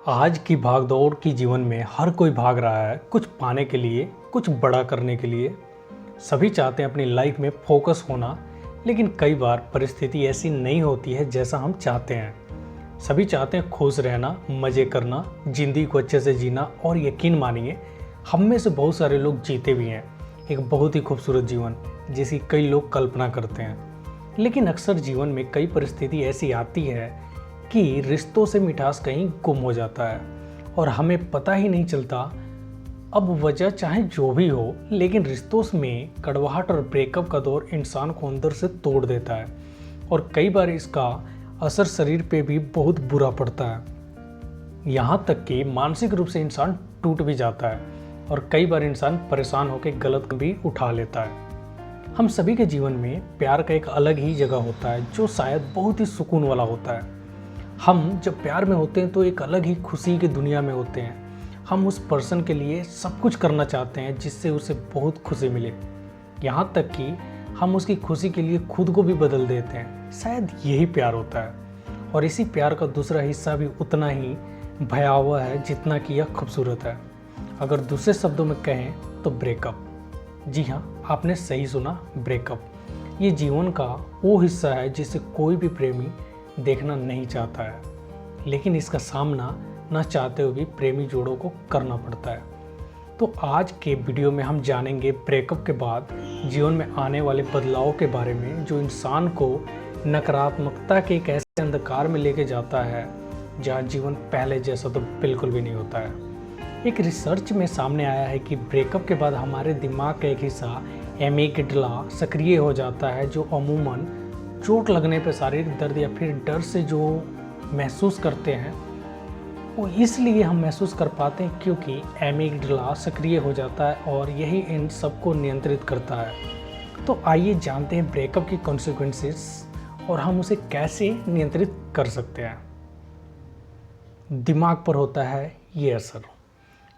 आज की भागदौड़ की जीवन में हर कोई भाग रहा है कुछ पाने के लिए, कुछ बड़ा करने के लिए। सभी चाहते हैं अपनी लाइफ में फोकस होना, लेकिन कई बार परिस्थिति ऐसी नहीं होती है जैसा हम चाहते हैं। सभी चाहते हैं खुश रहना, मज़े करना, ज़िंदगी को अच्छे से जीना, और यकीन मानिए हम में से बहुत सारे लोग जीते भी हैं एक बहुत ही खूबसूरत जीवन जिसकी कई लोग कल्पना करते हैं। लेकिन अक्सर जीवन में कई परिस्थिति ऐसी आती है कि रिश्तों से मिठास कहीं गुम हो जाता है और हमें पता ही नहीं चलता। अब वजह चाहे जो भी हो, लेकिन रिश्तों में कड़वाहट और ब्रेकअप का दौर इंसान को अंदर से तोड़ देता है और कई बार इसका असर शरीर पे भी बहुत बुरा पड़ता है। यहाँ तक कि मानसिक रूप से इंसान टूट भी जाता है और कई बार इंसान परेशान होकर गलत कदम भी उठा लेता है। हम सभी के जीवन में प्यार का एक अलग ही जगह होता है जो शायद बहुत ही सुकून वाला होता है। हम जब प्यार में होते हैं तो एक अलग ही खुशी की दुनिया में होते हैं। हम उस पर्सन के लिए सब कुछ करना चाहते हैं जिससे उसे बहुत खुशी मिले, यहाँ तक कि हम उसकी खुशी के लिए खुद को भी बदल देते हैं। शायद यही प्यार होता है और इसी प्यार का दूसरा हिस्सा भी उतना ही भयावह है जितना कि यह खूबसूरत है। अगर दूसरे शब्दों में कहें तो ब्रेकअप। जी हाँ, आपने सही सुना, ब्रेकअप। ये जीवन का वो हिस्सा है जिसे कोई भी प्रेमी देखना नहीं चाहता है, लेकिन इसका सामना न चाहते हुए भी प्रेमी जोड़ों को करना पड़ता है। तो आज के वीडियो में हम जानेंगे ब्रेकअप के बाद जीवन में आने वाले बदलावों के बारे में जो इंसान को नकारात्मकता के एक ऐसे अंधकार में लेके जाता है जहाँ जीवन पहले जैसा तो बिल्कुल भी नहीं होता है। एक रिसर्च में सामने आया है कि ब्रेकअप के बाद हमारे दिमाग का एक हिस्सा एमिगडाला सक्रिय हो जाता है जो अमूमन चोट लगने पर शारीरिक दर्द या फिर डर से जो महसूस करते हैं वो इसलिए हम महसूस कर पाते हैं क्योंकि एमिगडाला सक्रिय हो जाता है और यही इन सबको नियंत्रित करता है। तो आइए जानते हैं ब्रेकअप की कॉन्सिक्वेंसेस और हम उसे कैसे नियंत्रित कर सकते हैं। दिमाग पर होता है ये असर।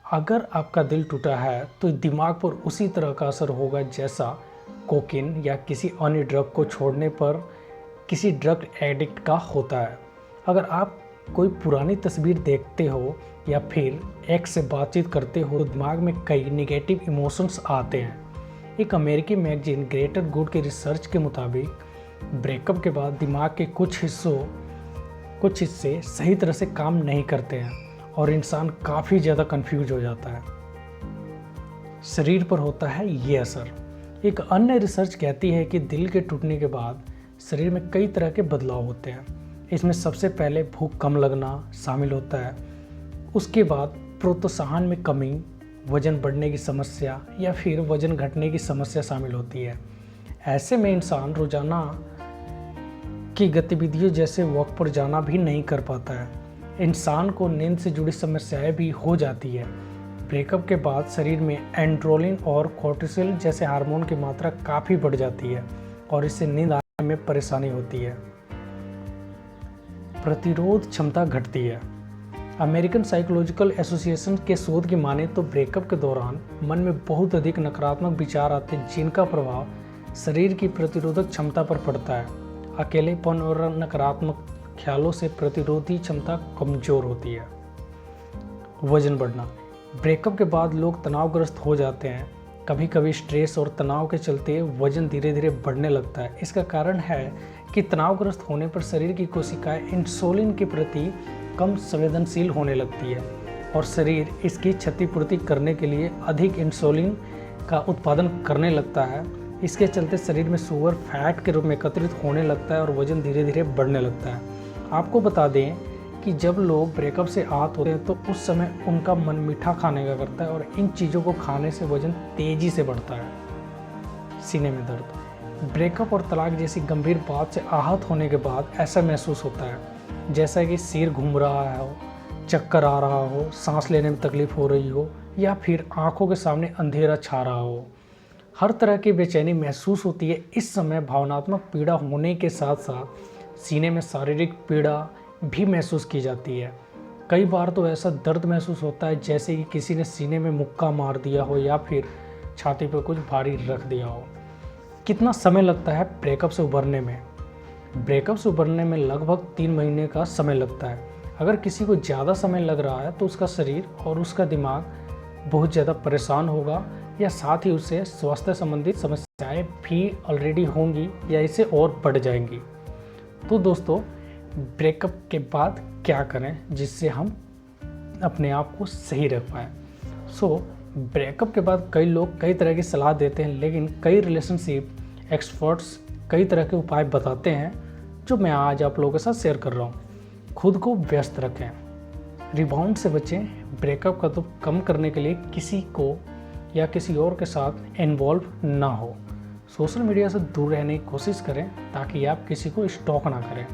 अगर आपका दिल टूटा है तो दिमाग पर उसी तरह का असर होगा जैसा कोकीन या किसी अन्य ड्रग को छोड़ने पर किसी ड्रग एडिक्ट का होता है। अगर आप कोई पुरानी तस्वीर देखते हो या फिर एक्स से बातचीत करते हो तो दिमाग में कई निगेटिव इमोशंस आते हैं। एक अमेरिकी मैगजीन ग्रेटर गुड के रिसर्च के मुताबिक ब्रेकअप के बाद दिमाग के कुछ हिस्से सही तरह से काम नहीं करते हैं और इंसान काफ़ी ज़्यादा कंफ्यूज हो जाता है। शरीर पर होता है ये असर। एक अन्य रिसर्च कहती है कि दिल के टूटने के बाद शरीर में कई तरह के बदलाव होते हैं। इसमें सबसे पहले भूख कम लगना शामिल होता है, उसके बाद प्रोत्साहन में कमी, वजन बढ़ने की समस्या या फिर वजन घटने की समस्या शामिल होती है। ऐसे में इंसान रोजाना की गतिविधियों जैसे वॉक पर जाना भी नहीं कर पाता है। इंसान को नींद से जुड़ी समस्याएं भी हो जाती है। ब्रेकअप के बाद शरीर में एंड्रोलिन और कोर्टिसोल जैसे हार्मोन की मात्रा काफ़ी बढ़ जाती है और इससे नींद आने में परेशानी होती है। प्रतिरोध क्षमता घटती है। अमेरिकन साइकोलॉजिकल एसोसिएशन के शोध की माने तो ब्रेकअप के दौरान मन में बहुत अधिक नकारात्मक विचार आते हैं जिनका प्रभाव शरीर की प्रतिरोधक क्षमता पर पड़ता है। अकेलेपन और नकारात्मक ख्यालों से प्रतिरोधी क्षमता कमज़ोर होती है। वजन बढ़ना। ब्रेकअप के बाद लोग तनावग्रस्त हो जाते हैं। कभी कभी स्ट्रेस और तनाव के चलते वजन धीरे धीरे बढ़ने लगता है। इसका कारण है कि तनावग्रस्त होने पर शरीर की कोशिकाएं इंसुलिन के प्रति कम संवेदनशील होने लगती है और शरीर इसकी क्षतिपूर्ति करने के लिए अधिक इंसुलिन का उत्पादन करने लगता है। इसके चलते शरीर में शुगर फैट के रूप में एकत्रित होने लगता है और वजन धीरे धीरे बढ़ने लगता है। आपको बता दें कि जब लोग ब्रेकअप से आहत होते हैं तो उस समय उनका मन मीठा खाने का करता है और इन चीज़ों को खाने से वजन तेज़ी से बढ़ता है। सीने में दर्द। ब्रेकअप और तलाक जैसी गंभीर बात से आहत होने के बाद ऐसा महसूस होता है जैसा कि सिर घूम रहा हो, चक्कर आ रहा हो, सांस लेने में तकलीफ हो रही हो या फिर आंखों के सामने अंधेरा छा रहा हो। हर तरह की बेचैनी महसूस होती है। इस समय भावनात्मक पीड़ा होने के साथ साथ सीने में शारीरिक पीड़ा भी महसूस की जाती है। कई बार तो ऐसा दर्द महसूस होता है जैसे कि किसी ने सीने में मुक्का मार दिया हो या फिर छाती पर कुछ भारी रख दिया हो। कितना समय लगता है ब्रेकअप से उबरने में? ब्रेकअप से उबरने में लगभग 3 महीने का समय लगता है। अगर किसी को ज़्यादा समय लग रहा है तो उसका शरीर और उसका दिमाग बहुत ज़्यादा परेशान होगा, या साथ ही उसे स्वास्थ्य संबंधित समस्याएं भी ऑलरेडी होंगी या इससे और बढ़ जाएंगी। तो दोस्तों, ब्रेकअप के बाद क्या करें जिससे हम अपने आप को सही रख पाएँ। ब्रेकअप के बाद कई लोग कई तरह की सलाह देते हैं, लेकिन कई रिलेशनशिप एक्सपर्ट्स कई तरह के उपाय बताते हैं जो मैं आज आप लोगों के साथ शेयर कर रहा हूँ। खुद को व्यस्त रखें, रिबाउंड से बचें, ब्रेकअप का तो कम करने के लिए किसी को या किसी और के साथ इन्वॉल्व ना हो, सोशल मीडिया से दूर रहने की कोशिश करें ताकि आप किसी को स्टॉक ना करें।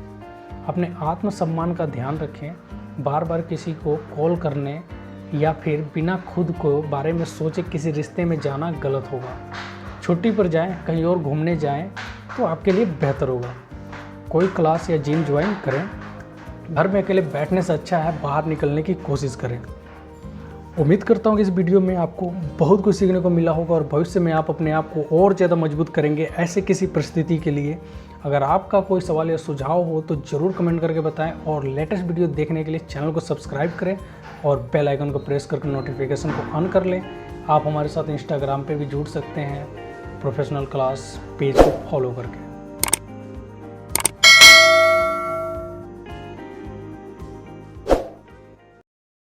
अपने आत्मसम्मान का ध्यान रखें, बार बार किसी को कॉल करने या फिर बिना खुद को बारे में सोचे किसी रिश्ते में जाना गलत होगा। छुट्टी पर जाएं, कहीं और घूमने जाएं तो आपके लिए बेहतर होगा। कोई क्लास या जिम ज्वाइन करें, घर में अकेले बैठने से अच्छा है बाहर निकलने की कोशिश करें। उम्मीद करता हूँ कि इस वीडियो में आपको बहुत कुछ सीखने को मिला होगा और भविष्य में आप अपने आप को और ज़्यादा मजबूत करेंगे ऐसे किसी परिस्थिति के लिए। अगर आपका कोई सवाल या सुझाव हो तो ज़रूर कमेंट करके बताएं, और लेटेस्ट वीडियो देखने के लिए चैनल को सब्सक्राइब करें और बेल आइकन को प्रेस करके नोटिफिकेशन को ऑन कर लें। आप हमारे साथ इंस्टाग्राम पे भी जुड़ सकते हैं, प्रोफेशनल क्लास पेज को फॉलो करके।